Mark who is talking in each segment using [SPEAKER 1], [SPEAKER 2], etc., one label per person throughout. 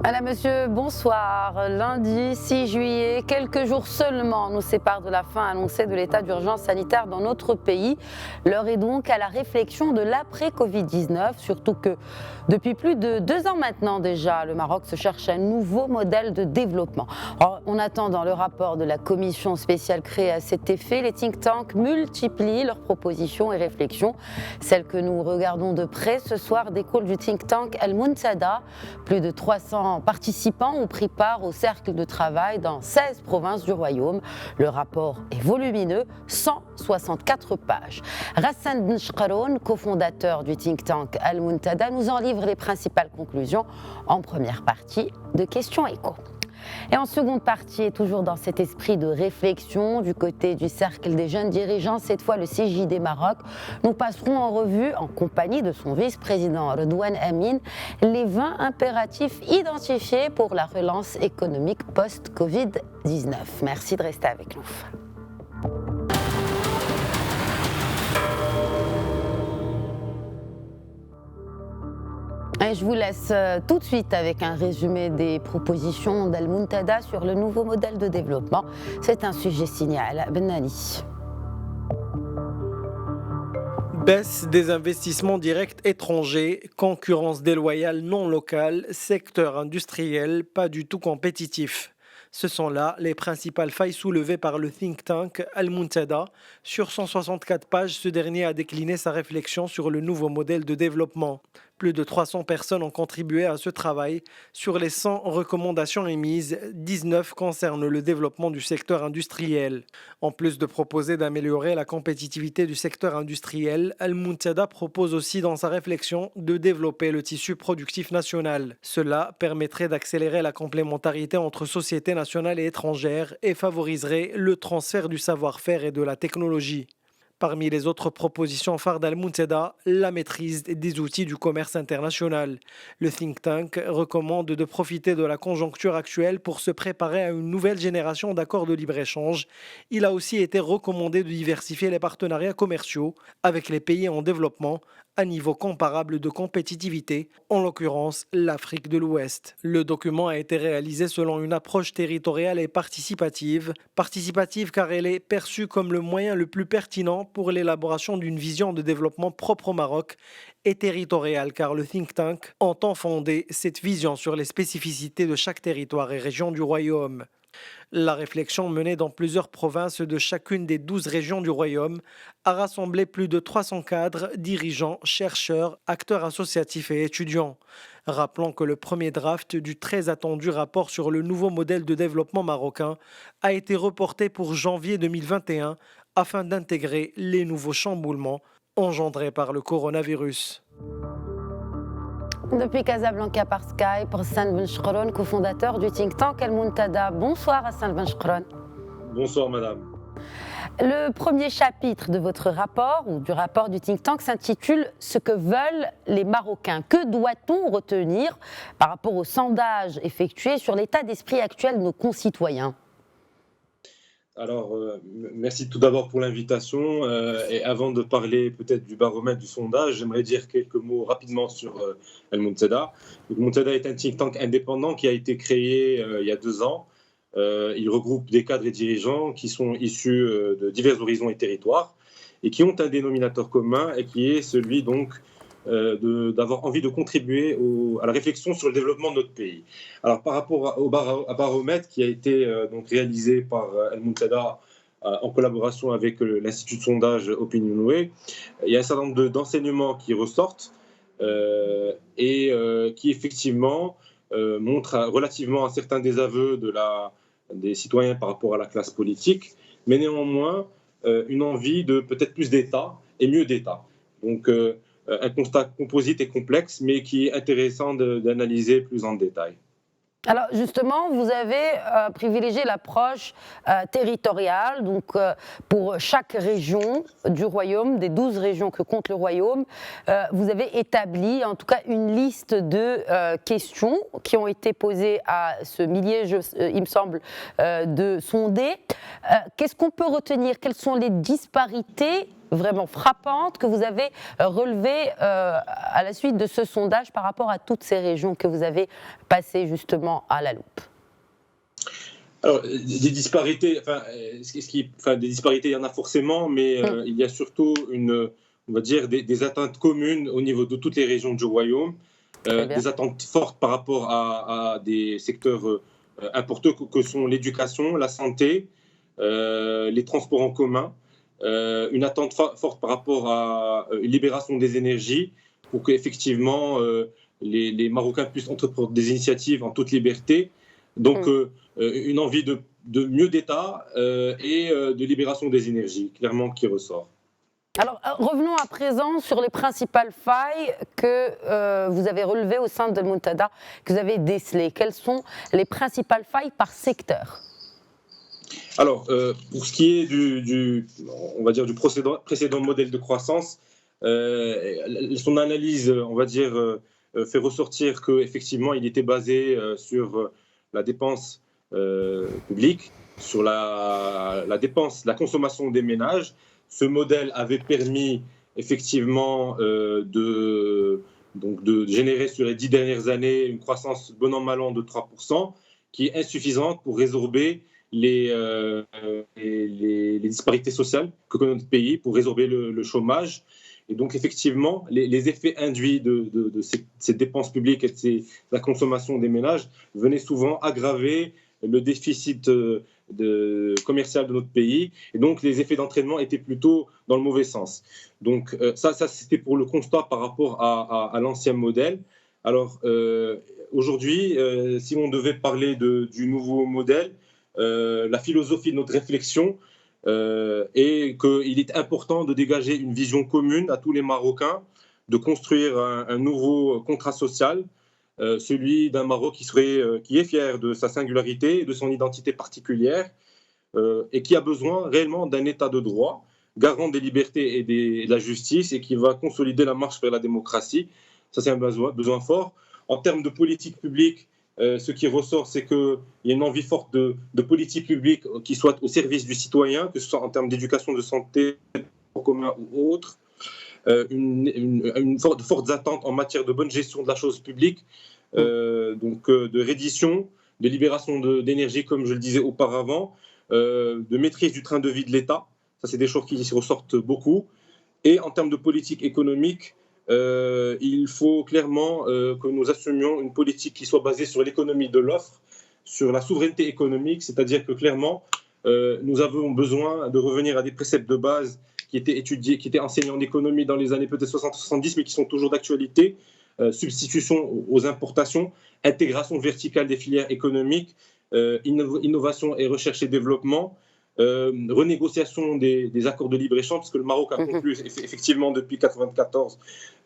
[SPEAKER 1] Madame, Monsieur, bonsoir. Lundi 6 juillet, quelques jours seulement nous séparent de la fin annoncée de l'état d'urgence sanitaire dans notre pays. L'heure est donc à la réflexion de l'après-Covid-19, surtout que depuis plus de 2 ans maintenant déjà, le Maroc se cherche un nouveau modèle de développement. Alors, on attend dans le rapport de la commission spéciale créée à cet effet. Les think tanks multiplient leurs propositions et réflexions. Celle que nous regardons de près ce soir découle du think tank Al-Muntada. Plus de 300 participants ont pris part au cercle de travail dans 16 provinces du royaume. Le rapport est volumineux, 164 pages. Rassan Benchkaroun, cofondateur du think tank Al-Muntada, nous en livre les principales conclusions en première partie de Questions Écho. Et en seconde partie, toujours dans cet esprit de réflexion, du côté du cercle des jeunes dirigeants, cette fois le CJD Maroc, nous passerons en revue, en compagnie de son vice-président Redouane Amin, les 20 impératifs identifiés pour la relance économique post-Covid-19. Merci de rester avec nous. Et je vous laisse tout de suite avec un résumé des propositions d'Al-Muntada sur le nouveau modèle de développement. C'est un sujet signal. Benali.
[SPEAKER 2] Baisse des investissements directs étrangers, concurrence déloyale non locale, secteur industriel pas du tout compétitif. Ce sont là les principales failles soulevées par le think tank Al-Muntada. Sur 164 pages, ce dernier a décliné sa réflexion sur le nouveau modèle de développement. Plus de 300 personnes ont contribué à ce travail. Sur les 100 recommandations émises, 19 concernent le développement du secteur industriel. En plus de proposer d'améliorer la compétitivité du secteur industriel, Al-Muntada propose aussi dans sa réflexion de développer le tissu productif national. Cela permettrait d'accélérer la complémentarité entre sociétés nationales et étrangères et favoriserait le transfert du savoir-faire et de la technologie. Parmi les autres propositions phares d'Al-Muntada, la maîtrise des outils du commerce international. Le think tank recommande de profiter de la conjoncture actuelle pour se préparer à une nouvelle génération d'accords de libre-échange. Il a aussi été recommandé de diversifier les partenariats commerciaux avec les pays en développement à niveau comparable de compétitivité, en l'occurrence l'Afrique de l'Ouest. Le document a été réalisé selon une approche territoriale et participative. Participative car elle est perçue comme le moyen le plus pertinent pour l'élaboration d'une vision de développement propre au Maroc, et territoriale car le think tank entend fonder cette vision sur les spécificités de chaque territoire et région du royaume. La réflexion menée dans plusieurs provinces de chacune des 12 régions du royaume a rassemblé plus de 300 cadres, dirigeants, chercheurs, acteurs associatifs et étudiants. Rappelons que le premier draft du très attendu rapport sur le nouveau modèle de développement marocain a été reporté pour janvier 2021 afin d'intégrer les nouveaux chamboulements engendrés par le coronavirus.
[SPEAKER 1] Depuis Casablanca par Skype, Hassan Benchkaroun, cofondateur du think tank Al-Muntada. Bonsoir Hassan Benchkaroun.
[SPEAKER 3] Bonsoir madame.
[SPEAKER 1] Le premier chapitre de votre rapport, ou du rapport du think tank, s'intitule « Ce que veulent les Marocains ». Que doit-on retenir par rapport au sondage effectué sur l'état d'esprit actuel de nos concitoyens ?
[SPEAKER 3] Alors, merci tout d'abord pour l'invitation. Et avant de parler peut-être du baromètre du sondage, j'aimerais dire quelques mots rapidement sur Al-Muntada. Al-Muntada est un think tank indépendant qui a été créé il y a 2 ans. Il regroupe des cadres et dirigeants qui sont issus de divers horizons et territoires et qui ont un dénominateur commun et qui est celui donc d'avoir envie de contribuer à la réflexion sur le développement de notre pays. Alors par rapport au baromètre qui a été donc réalisé par Al-Muntada en collaboration avec l'Institut de sondage Opinionway, il y a un certain nombre d'enseignements qui ressortent et qui effectivement montrent relativement un certain désaveu des citoyens par rapport à la classe politique, mais néanmoins une envie de peut-être plus d'État et mieux d'État. Donc un constat composite et complexe, mais qui est intéressant d'analyser plus en détail.
[SPEAKER 1] Alors justement, vous avez privilégié l'approche territoriale, donc pour chaque région du royaume, des 12 régions que compte le royaume, vous avez établi en tout cas une liste de questions qui ont été posées à ce millier, il me semble, de sondés. Qu'est-ce qu'on peut retenir? Quelles sont les disparités vraiment frappantes que vous avez relevées à la suite de ce sondage par rapport à toutes ces régions que vous avez passées justement à la loupe?
[SPEAKER 3] Alors, des disparités, des disparités, il y en a forcément, mais il y a surtout on va dire des atteintes communes au niveau de toutes les régions du royaume, des attentes fortes par rapport à des secteurs importants que sont l'éducation, la santé, les transports en commun, une attente forte par rapport à une libération des énergies pour qu'effectivement les Marocains puissent entreprendre des initiatives en toute liberté. Donc, une envie de mieux d'État et de libération des énergies, clairement, qui ressort.
[SPEAKER 1] Alors, revenons à présent sur les principales failles que vous avez relevées au sein de Muntada, que vous avez décelées. Quelles sont les principales failles par secteur?
[SPEAKER 3] Alors, pour ce qui est on va dire, du précédent modèle de croissance, son analyse, on va dire, fait ressortir qu'effectivement, il était basé sur la dépense publique, sur la la consommation des ménages. Ce modèle avait permis effectivement de générer sur les 10 dernières années une croissance bon an mal an de 3%, qui est insuffisante pour résorber les disparités sociales que connaît notre pays, pour résorber le chômage. Et donc, effectivement, les effets induits de ces dépenses publiques et de la consommation des ménages venaient souvent aggraver le déficit commercial de notre pays. Et donc, les effets d'entraînement étaient plutôt dans le mauvais sens. Donc, ça c'était pour le constat par rapport à l'ancien modèle. Alors, aujourd'hui, si on devait parler du nouveau modèle, la philosophie de notre réflexion est qu'il est important de dégager une vision commune à tous les Marocains, de construire un nouveau contrat social, celui d'un Maroc qui est fier de sa singularité et de son identité particulière, et qui a besoin réellement d'un État de droit, garant des libertés et de la justice, et qui va consolider la marche vers la démocratie. Ça, c'est un besoin fort. En termes de politique publique, ce qui ressort, c'est qu'il y a une envie forte de politique publique qui soit au service du citoyen, que ce soit en termes d'éducation, de santé, en commun ou autre. Fortes attentes en matière de bonne gestion de la chose publique, de reddition, de libération d'énergie, comme je le disais auparavant, de maîtrise du train de vie de l'État. Ça, c'est des choses qui ressortent beaucoup. Et en termes de politique économique, il faut clairement que nous assumions une politique qui soit basée sur l'économie de l'offre, sur la souveraineté économique, c'est-à-dire que clairement, nous avons besoin de revenir à des préceptes de base qui étaient étudiés, qui étaient enseignés en économie dans les années peut-être 60-70, mais qui sont toujours d'actualité. Substitution aux importations, intégration verticale des filières économiques, innovation et recherche et développement, renégociation des accords de libre-échange, parce que le Maroc a conclu effectivement depuis 1994,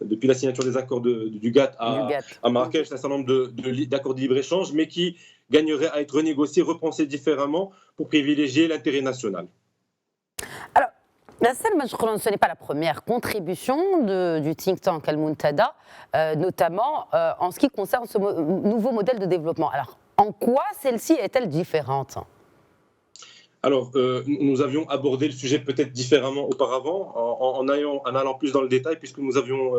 [SPEAKER 3] depuis la signature des accords du GATT à Marrakech, un certain nombre d'accords de libre-échange, mais qui gagneraient à être renégociés, repensés différemment pour privilégier l'intérêt national.
[SPEAKER 1] Alors, Salma Chkroun, ce n'est pas la première contribution du think tank Al-Muntada, notamment en ce qui concerne ce nouveau modèle de développement. Alors, en quoi celle-ci est-elle différente ?
[SPEAKER 3] Alors, nous avions abordé le sujet peut-être différemment auparavant, en allant plus dans le détail, puisque nous avions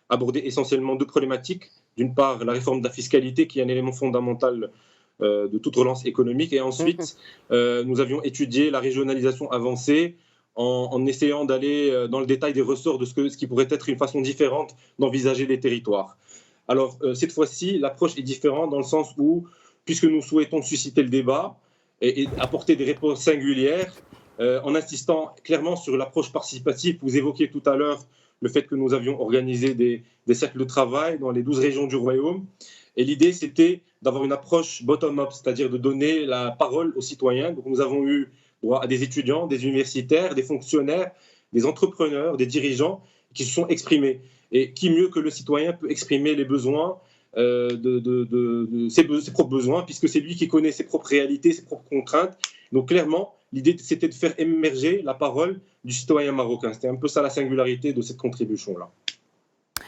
[SPEAKER 3] abordé essentiellement deux problématiques. D'une part, la réforme de la fiscalité, qui est un élément fondamental de toute relance économique, et ensuite, nous avions étudié la régionalisation avancée, en essayant d'aller dans le détail des ressorts de ce qui pourrait être une façon différente d'envisager les territoires. Alors, cette fois-ci, l'approche est différente dans le sens où, puisque nous souhaitons susciter le débat et apporter des réponses singulières, en insistant clairement sur l'approche participative. Vous évoquiez tout à l'heure le fait que nous avions organisé des cercles de travail dans les 12 régions du Royaume. Et l'idée, c'était d'avoir une approche bottom-up, c'est-à-dire de donner la parole aux citoyens. Donc, nous avons eu droit à des étudiants, des universitaires, des fonctionnaires, des entrepreneurs, des dirigeants qui se sont exprimés. Et qui mieux que le citoyen peut exprimer les besoins, ses propres besoins, puisque c'est lui qui connaît ses propres réalités, ses propres contraintes. Donc clairement, l'idée, c'était de faire émerger la parole du citoyen marocain. C'était un peu ça la singularité de cette contribution-là.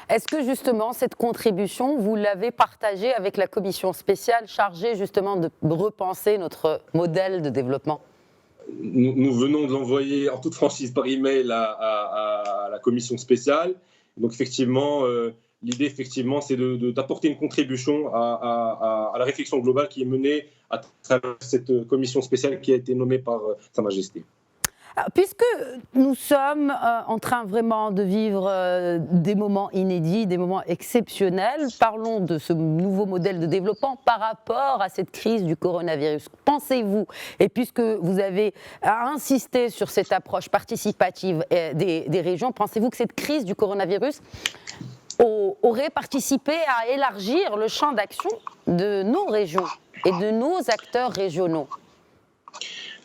[SPEAKER 1] Est-ce que justement cette contribution, vous l'avez partagée avec la commission spéciale chargée justement de repenser notre modèle de développement ?
[SPEAKER 3] Nous venons de l'envoyer en toute franchise par email à la commission spéciale. Donc effectivement, l'idée effectivement, c'est d'apporter une contribution à la réflexion globale qui est menée à travers cette commission spéciale qui a été nommée par Sa Majesté.
[SPEAKER 1] Alors, puisque nous sommes en train vraiment de vivre des moments inédits, des moments exceptionnels, parlons de ce nouveau modèle de développement par rapport à cette crise du coronavirus. Pensez-vous, et puisque vous avez insisté sur cette approche participative des régions, pensez-vous que cette crise du coronavirus aurait participé à élargir le champ d'action de nos régions et de nos acteurs régionaux?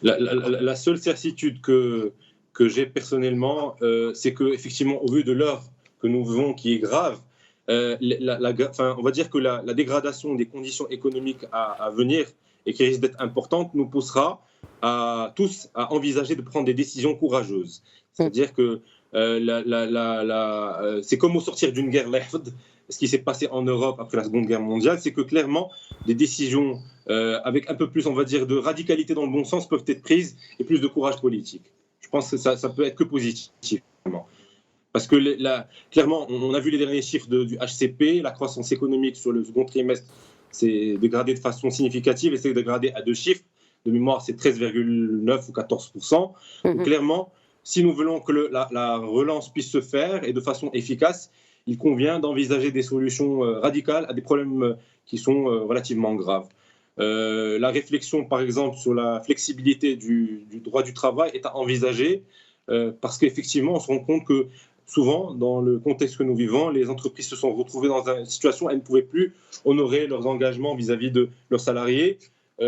[SPEAKER 3] La seule certitude que j'ai personnellement, c'est qu'effectivement, au vu de l'heure que nous vivons, qui est grave, on va dire que la dégradation des conditions économiques à venir et qui risque d'être importante nous poussera tous à envisager de prendre des décisions courageuses. C'est-à-dire que c'est comme au sortir d'une guerre, ce qui s'est passé en Europe après la Seconde Guerre mondiale, c'est que clairement, des décisions avec un peu plus, on va dire, de radicalité dans le bon sens peuvent être prises et plus de courage politique. Je pense que ça peut être que positif. Parce que clairement, on a vu les derniers chiffres du HCP, la croissance économique sur le second trimestre s'est dégradée de façon significative et s'est dégradée à 2 chiffres. De mémoire, c'est 13,9 ou 14%. Donc, clairement, si nous voulons que la relance puisse se faire et de façon efficace, il convient d'envisager des solutions radicales à des problèmes qui sont relativement graves. La réflexion, par exemple, sur la flexibilité du droit du travail est à envisager parce qu'effectivement, on se rend compte que souvent, dans le contexte que nous vivons, les entreprises se sont retrouvées dans une situation où elles ne pouvaient plus honorer leurs engagements vis-à-vis de leurs salariés. La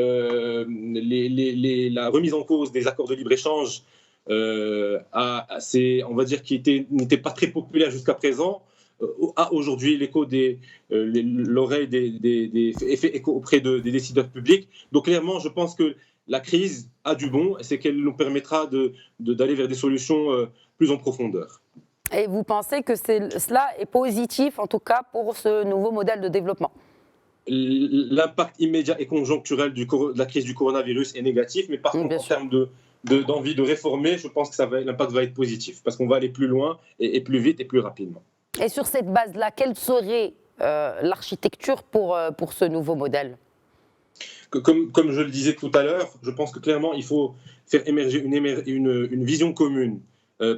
[SPEAKER 3] remise en cause des accords de libre-échange, on va dire, n'était pas très populaire jusqu'à présent, a aujourd'hui l'oreille fait écho auprès des décideurs publics. Donc clairement, je pense que la crise a du bon, et c'est qu'elle nous permettra d'aller vers des solutions plus en profondeur.
[SPEAKER 1] Et vous pensez que cela est positif, en tout cas, pour ce nouveau modèle de développement?
[SPEAKER 3] L'impact immédiat et conjoncturel de la crise du coronavirus est négatif, mais par contre, en termes d'envie de réformer, je pense que l'impact va être positif, parce qu'on va aller plus loin et plus vite et plus rapidement.
[SPEAKER 1] Et sur cette base-là, quelle serait l'architecture pour ce nouveau modèle?
[SPEAKER 3] Comme je le disais tout à l'heure, je pense que clairement, il faut faire émerger une vision commune,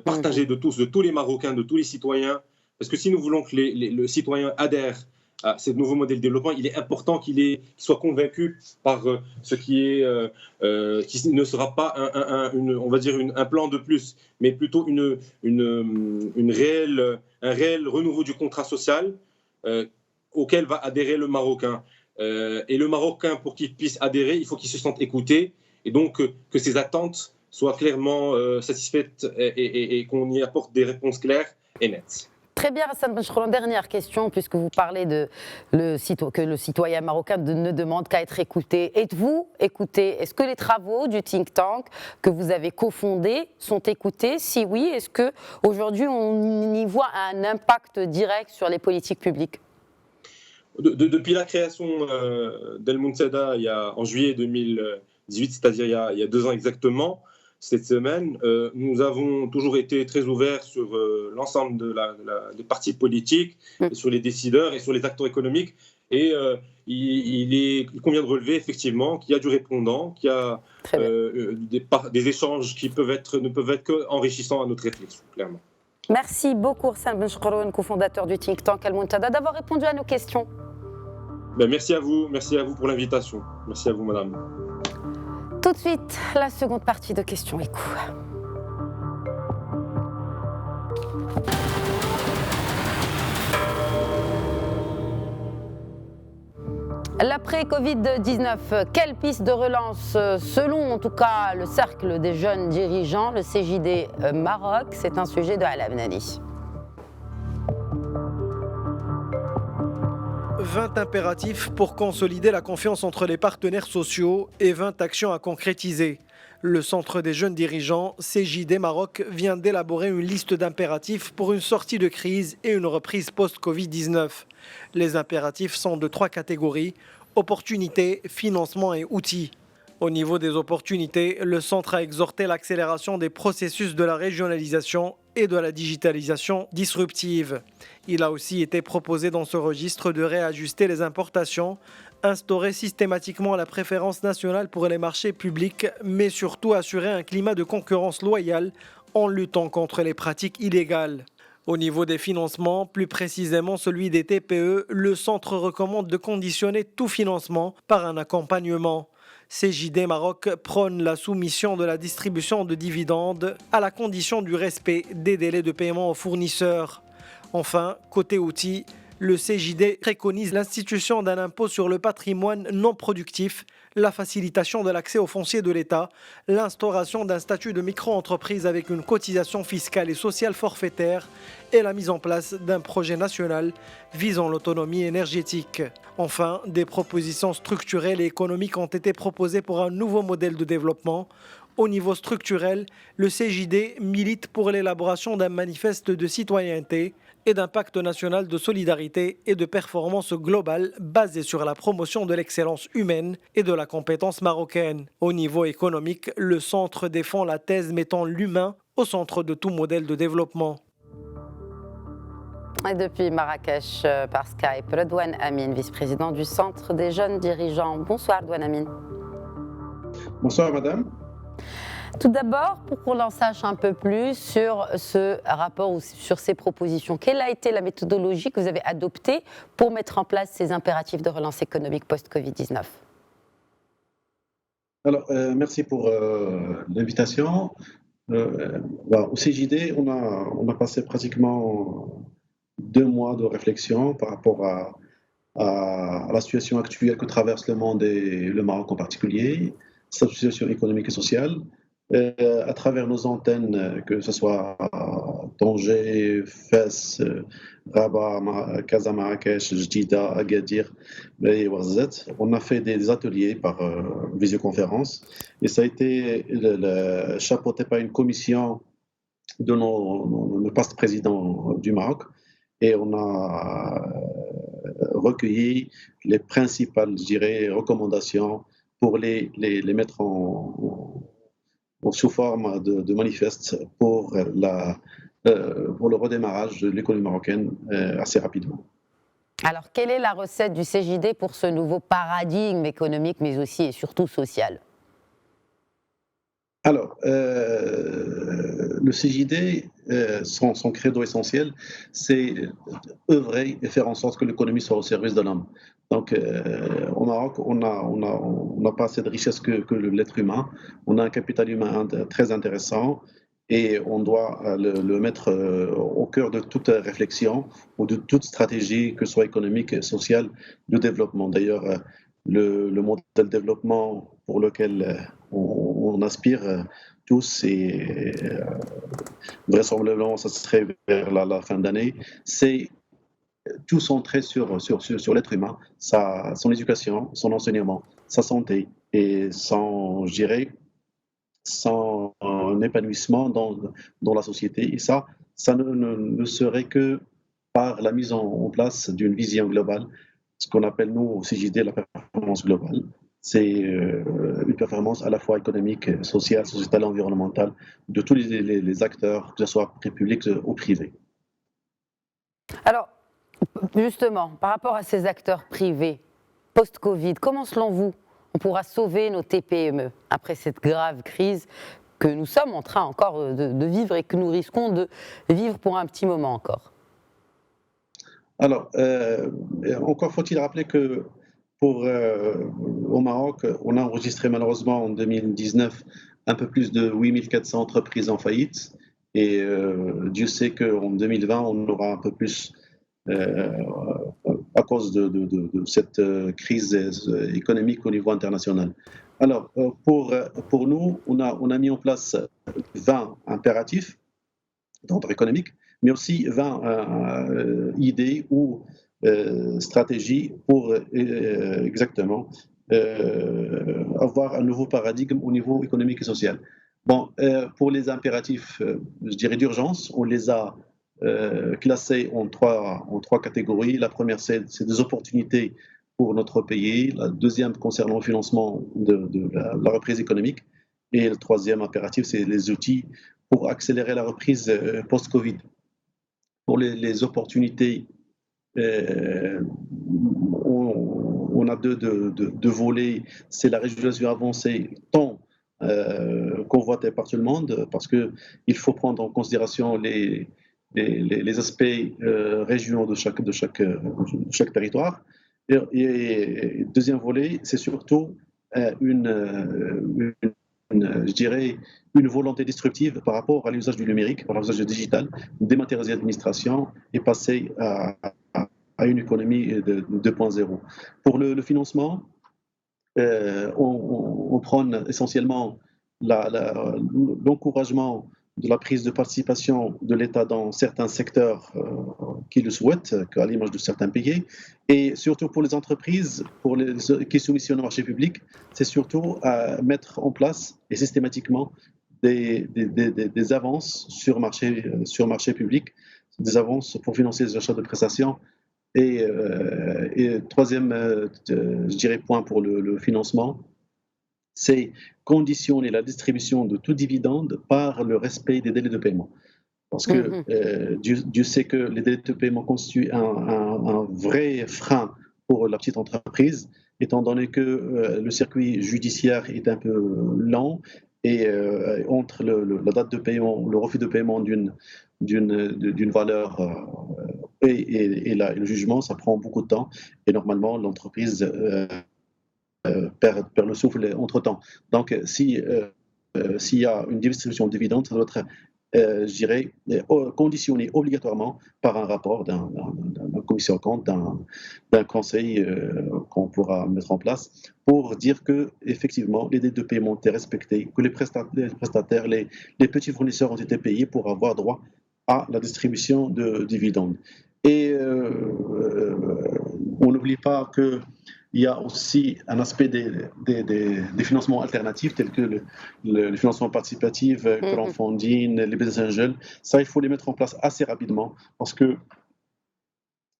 [SPEAKER 3] partagée de tous les Marocains, de tous les citoyens, parce que si nous voulons que le citoyen adhère à ce nouveau modèle de développement, il est important qu'il soit convaincu par ce qui ne sera pas on va dire un plan de plus, mais plutôt un réel renouveau du contrat social auquel va adhérer le Marocain. Et le Marocain, pour qu'il puisse adhérer, il faut qu'il se sente écouté, et donc que ses attentes soient clairement satisfaites et qu'on y apporte des réponses claires et nettes.
[SPEAKER 1] Très bien, Hassan Benchroun. Dernière question, puisque vous parlez que le citoyen marocain ne demande qu'à être écouté. Êtes-vous écouté? Est-ce que les travaux du think tank que vous avez cofondé sont écoutés? Si oui, est-ce qu'aujourd'hui on y voit un impact direct sur les politiques publiques?
[SPEAKER 3] Depuis la création d'El Mountada en juillet 2018, c'est-à-dire il y a 2 ans exactement, cette semaine, nous avons toujours été très ouverts sur l'ensemble des partis politiques, et sur les décideurs et sur les acteurs économiques. Et il convient de relever effectivement qu'il y a du répondant, qu'il y a des échanges qui ne peuvent être qu'enrichissants à notre réflexion, clairement.
[SPEAKER 1] Merci beaucoup, Hassan Benchroun, cofondateur du think tank Al Mountada, d'avoir répondu à nos questions.
[SPEAKER 3] Merci à vous pour l'invitation. Merci à vous, madame.
[SPEAKER 1] Tout de suite, la seconde partie de Questions Écho. L'après-Covid-19, quelle piste de relance selon en tout cas le cercle des jeunes dirigeants, le CJD Maroc? C'est un sujet de Hala Benani.
[SPEAKER 2] 20 impératifs pour consolider la confiance entre les partenaires sociaux et 20 actions à concrétiser. Le Centre des jeunes dirigeants, CJD Maroc, vient d'élaborer une liste d'impératifs pour une sortie de crise et une reprise post-Covid-19. Les impératifs sont de 3 catégories: opportunités, financement et outils. Au niveau des opportunités, le centre a exhorté l'accélération des processus de la régionalisation et de la digitalisation disruptive. Il a aussi été proposé dans ce registre de réajuster les importations, instaurer systématiquement la préférence nationale pour les marchés publics, mais surtout assurer un climat de concurrence loyale en luttant contre les pratiques illégales. Au niveau des financements, plus précisément celui des TPE, le centre recommande de conditionner tout financement par un accompagnement. CJD Maroc prône la soumission de la distribution de dividendes à la condition du respect des délais de paiement aux fournisseurs. Enfin, côté outils, le CJD préconise l'institution d'un impôt sur le patrimoine non productif, la facilitation de l'accès au foncier de l'État, l'instauration d'un statut de micro-entreprise avec une cotisation fiscale et sociale forfaitaire et la mise en place d'un projet national visant l'autonomie énergétique. Enfin, des propositions structurelles et économiques ont été proposées pour un nouveau modèle de développement. Au niveau structurel, le CJD milite pour l'élaboration d'un manifeste de citoyenneté et d'un pacte national de solidarité et de performance globale basé sur la promotion de l'excellence humaine et de la compétence marocaine. Au niveau économique, le centre défend la thèse mettant l'humain au centre de tout modèle de développement.
[SPEAKER 1] Et depuis Marrakech, par Skype, Redouane Amine, vice-président du Centre des jeunes dirigeants. Bonsoir, Redouane Amine.
[SPEAKER 4] Bonsoir, madame.
[SPEAKER 1] Tout d'abord, pour qu'on en sache un peu plus sur ce rapport ou sur ces propositions, quelle a été la méthodologie que vous avez adoptée pour mettre en place ces impératifs de relance économique post-Covid-19 ?
[SPEAKER 4] Alors, merci pour l'invitation. Au CJD, on a passé pratiquement 2 mois de réflexion par rapport à la situation actuelle que traverse le monde et le Maroc en particulier, sa situation économique et sociale. À travers nos antennes, que ce soit Tanger, Fès, Rabat, Casa Marrakech, Jdida, Agadir et Ouarzazate, on a fait des ateliers par visioconférence et ça a été chapeauté par une commission de nos past présidents du Maroc et on a recueilli les principales, je dirais, recommandations pour les mettre sous forme de manifeste pour le redémarrage de l'économie marocaine assez rapidement.
[SPEAKER 1] Alors, quelle est la recette du CJD pour ce nouveau paradigme économique, mais aussi et surtout social ?
[SPEAKER 4] Alors, le CJD, son credo essentiel, c'est œuvrer et faire en sorte que l'économie soit au service de l'homme. Donc, au Maroc, on n'a pas assez de richesse que l'être humain. On a un capital humain très intéressant et on doit le mettre au cœur de toute réflexion ou de toute stratégie, que ce soit économique et sociale, de développement. D'ailleurs, le modèle de développement pour lequel on aspire tous, et vraisemblablement, ça serait vers la fin d'année, c'est tout centré sur l'être humain, son éducation, son enseignement, sa santé et son épanouissement dans la société. Et ça ne serait que par la mise en place d'une vision globale, ce qu'on appelle nous au CJD la performance globale. C'est une performance à la fois économique, sociale, sociétale, environnementale de tous les acteurs, que ce soit publics ou privés.
[SPEAKER 1] Alors, justement, par rapport à ces acteurs privés, post-Covid, comment, selon vous, on pourra sauver nos TPME après cette grave crise que nous sommes en train encore de vivre et que nous risquons de vivre pour un petit moment encore ?
[SPEAKER 4] Alors, encore faut-il rappeler que au Maroc, on a enregistré malheureusement en 2019 un peu plus de 8400 entreprises en faillite. Et Dieu sait qu'en 2020, on aura un peu plus à cause de cette crise économique au niveau international. Alors, pour nous, on a mis en place 20 impératifs d'ordre économique, mais aussi 20 idées ou stratégies pour exactement avoir un nouveau paradigme au niveau économique et social. Bon, pour les impératifs, je dirais d'urgence, on les a classés en trois catégories. La première, c'est des opportunités pour notre pays, la deuxième concernant le financement de la reprise économique, et le troisième impératif, c'est les outils pour accélérer la reprise post-Covid. Pour les opportunités, on a deux volets. C'est la régionalisation avancée, tant convoitée par tout le monde, parce qu'il faut prendre en considération les aspects régionaux de chaque territoire. Et deuxième volet, c'est surtout je dirais, une volonté destructive par rapport à l'usage du numérique, par l'usage du digital, dématérialiser l'administration et passer à une économie de 2.0. Pour le financement, on prône essentiellement l'encouragement de la prise de participation de l'État dans certains secteurs qui le souhaitent, à l'image de certains pays. Et surtout pour les entreprises qui soumissionnent au marché public, c'est surtout mettre en place et systématiquement des avances sur marché public, des avances pour financer les achats de prestations. Et troisième, je dirais, point pour le financement, c'est conditionner la distribution de tout dividende par le respect des délais de paiement. Parce que Dieu sait que les délais de paiement constituent un vrai frein pour la petite entreprise, étant donné que le circuit judiciaire est un peu lent et entre la date de paiement, le refus de paiement d'une valeur et le jugement, ça prend beaucoup de temps et normalement l'entreprise perd le souffle entre-temps. Donc, s'il y a une distribution de dividendes, ça doit être, je dirais, conditionné obligatoirement par un rapport d'un commission de compte, d'un conseil qu'on pourra mettre en place pour dire que effectivement les délais de paiement ont été respectés, que les prestataires, les petits fournisseurs ont été payés pour avoir droit à la distribution de dividendes. Et on n'oublie pas que il y a aussi un aspect des financements alternatifs tels que le financement participatif, crowdfunding, les business angels. Ça, il faut les mettre en place assez rapidement parce que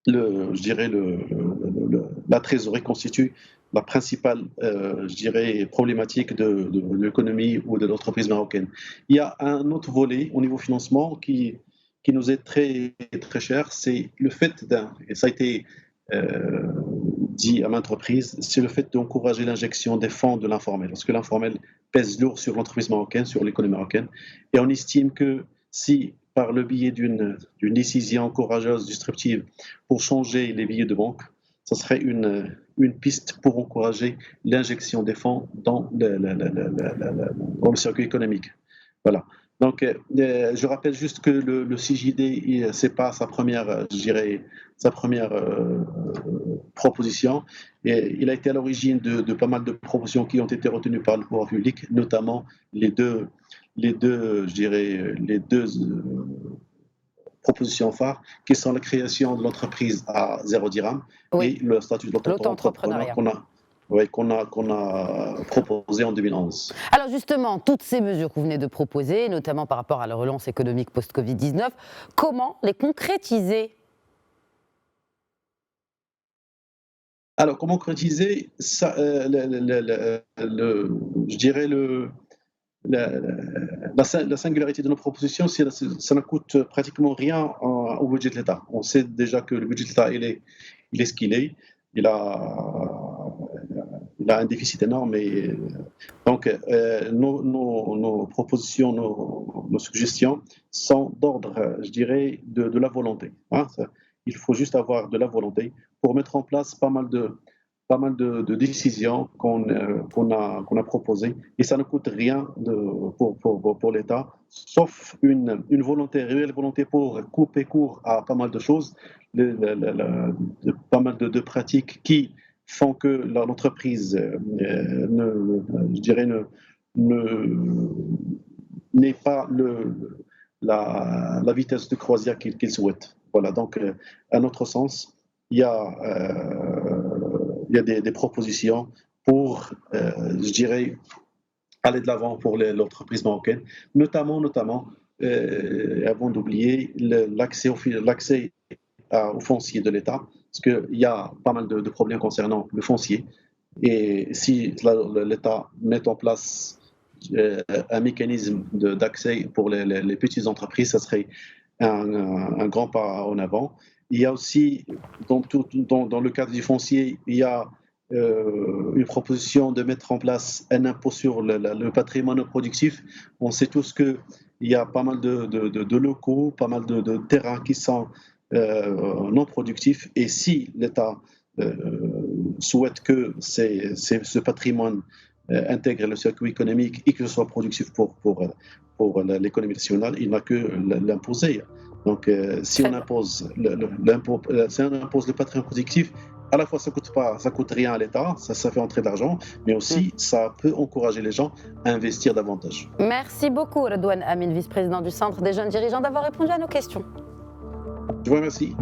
[SPEAKER 4] je dirais la trésorerie constitue la principale je dirais, problématique de l'économie ou de l'entreprise marocaine. Il y a un autre volet au niveau financement qui nous est très, très cher, c'est le fait et ça a été dit à maintes reprises, c'est le fait d'encourager l'injection des fonds de l'informel, parce que l'informel pèse lourd sur l'entreprise marocaine, sur l'économie marocaine, et on estime que si, par le biais d'une décision courageuse, disruptive, pour changer les billets de banque, ça serait une piste pour encourager l'injection des fonds dans le circuit économique. Voilà. Donc, je rappelle juste que le CJD, c'est pas sa première, je dirais, proposition. Et il a été à l'origine de pas mal de propositions qui ont été retenues par le pouvoir public, notamment les deux propositions phares, qui sont la création de l'entreprise à 0 dirham et le statut de l'auto-entrepreneur qu'on a proposé en 2011.
[SPEAKER 1] Alors justement, toutes ces mesures que vous venez de proposer, notamment par rapport à la relance économique post-Covid-19, comment les concrétiser ?
[SPEAKER 4] Alors, comment concrétiser ça, je dirais la singularité de nos propositions, ça ne coûte pratiquement rien au budget de l'État. On sait déjà que le budget de l'État, il est ce qu'il est. Il a un déficit énorme. Donc, nos propositions, nos suggestions sont d'ordre, je dirais, de la volonté. Hein. Il faut juste avoir de la volonté pour mettre en place pas mal de décisions qu'on a proposées. Et ça ne coûte rien pour l'État, sauf une réelle volonté pour couper court à pas mal de choses, pas mal de pratiques qui font que l'entreprise n'est pas la vitesse de croisière qu'il souhaite. Voilà, donc à notre sens, il y a des propositions pour, je dirais, aller de l'avant pour l'entreprise marocaine, notamment avant d'oublier l'accès au foncier de l'État, parce qu'il y a pas mal de problèmes concernant le foncier. Et si l'État met en place un mécanisme d'accès pour les petites entreprises, ça serait un grand pas en avant. Il y a aussi, dans le cadre du foncier, il y a une proposition de mettre en place un impôt sur le patrimoine productif. On sait tous qu'il y a pas mal de locaux, pas mal de terrains qui sont non productifs. Et si l'État souhaite que ce patrimoine intègre le circuit économique et que ce soit productif pour l'économie nationale, il n'a que l'imposer. Donc, si on impose le patrimoine productif, à la fois ça coûte rien à l'État, ça fait entrer de l'argent, mais aussi ça peut encourager les gens à investir davantage.
[SPEAKER 1] Merci beaucoup Redouane Amine, vice-président du Centre des jeunes dirigeants, d'avoir répondu à nos questions.
[SPEAKER 4] Je vous remercie.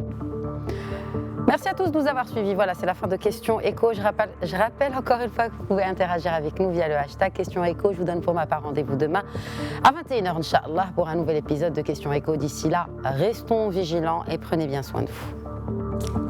[SPEAKER 1] Merci à tous de nous avoir suivis. Voilà, c'est la fin de Questions Éco. Je rappelle encore une fois que vous pouvez interagir avec nous via le hashtag Questions Éco. Je vous donne pour ma part rendez-vous demain à 21h, Inch'Allah, pour un nouvel épisode de Questions Éco. D'ici là, restons vigilants et prenez bien soin de vous.